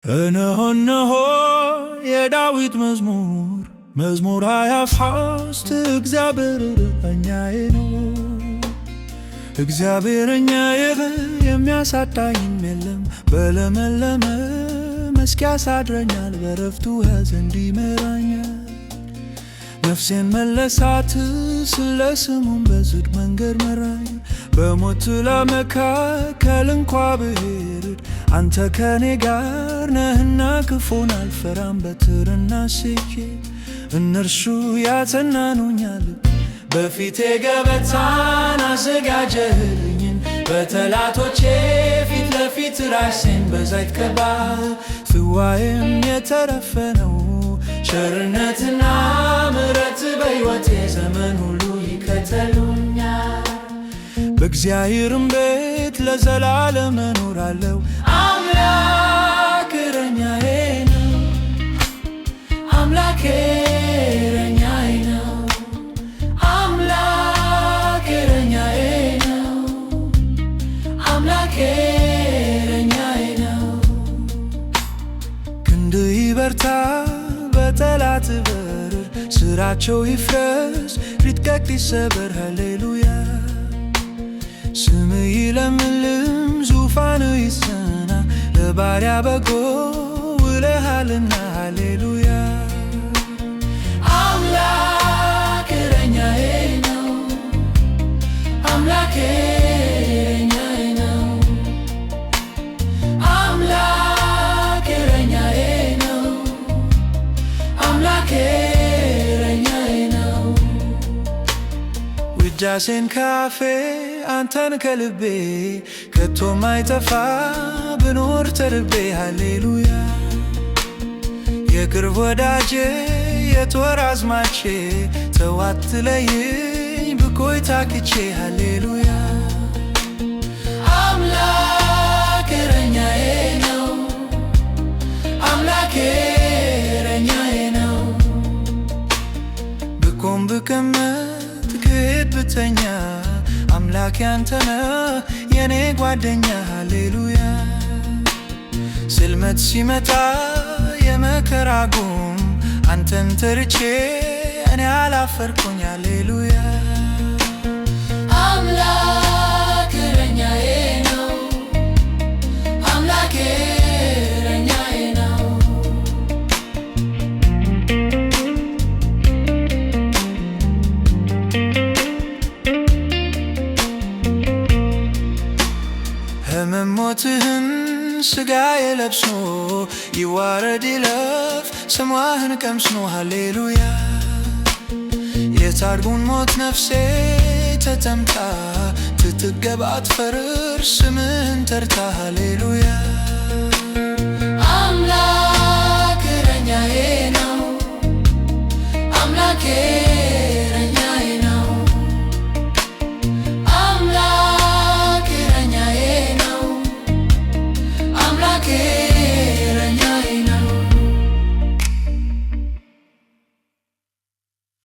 እነሆ እነሆ የዳዊት መዝሙር 23 እግዚአብሔር እረኛዬ ነው። እግዚአብሔር እረኛዬ የሚያሳጣኝም የለም። በለመለመ መስክ ያሳድረኛል፣ በዕረፍቱ ውኃ ዘንድ ይመራኛል። ነፍሴን መለሳት፣ ስለ ስሙም በጽድቅ መንገድ መራኝ። በሞት ጥላ መካከል እንኳ ብሄድ አንተ ከኔ ጋር ነህና ክፉን አልፈራም። በትርና ስኬት እነርሱ ያጸናኑኛል። በፊቴ ገበታን አዘጋጀህልኝን፣ በጠላቶቼ ፊት ለፊት ራሴን በዘይት ቀባህ። ጽዋዬም የተረፈ ነው፣ ቸርነትና ምሕረት በሕይወቴ ዘመን ሁሉ ይከተሉኛል። በእግዚአብሔርም ቤት ለዘላለም እኖራለሁ። አምላክ እረኛዬ ነው፣ አምላኬ እረኛዬ ነው፣ አምላክ እረኛዬ ነው፣ አምላኬ እረኛዬ ነው። ክንድህ ይበርታ በጠላት በር፣ ሥራቸው ይፍረስ ይድቀቅ ይሰበር። ሃሌሉያ ስምህ ይለምልም ዙፋንህ ይጸና፣ ለባሪያ በጎ ውለሃልና። ሃሌሉያ አምላክ እረኛዬ ነው፣ አምላኬ እረኛዬ ነው፣ አምላክ እረኛዬ ነው፣ አምላኬ እረኛዬ ነው። ውዳሴን ካፌ አንተን ከልቤ ከቶ ማይጠፋ ብኖር ተርቤ። ሃሌሉያ የቅርብ ወዳጄ የጦር አዝማቼ ተው አትለየኝ ብቆይ ታክቼ። ሃሌሉያ አምላክ እረኛዬ ነው፣ አምላኬ እረኛዬ ነው። ብቆም ብቀመጥ ክሄድ ብተኛ አምላክ ያንተነ የኔ ጓደኛ። ሃሌሉያ ጽልመት ሲመጣ የመከራ ጉም አንተን ተርቼ እኔ አላፈርኩኝ። ሃሌሉያ አምላክ እረኛዬ ነው፣ አምላኬ እረኛዬ ነው። ሕመም ሞትህን ሥጋዬ ለብሶ ይዋረድ ይለፍ ስሟህን ቀምስኖ። ሃሌሉያ የታርጉን ሞት ነፍሴ ተጠምታ ትትገባ አትፈርር ስምህን ተርታ። ሃሌሉያ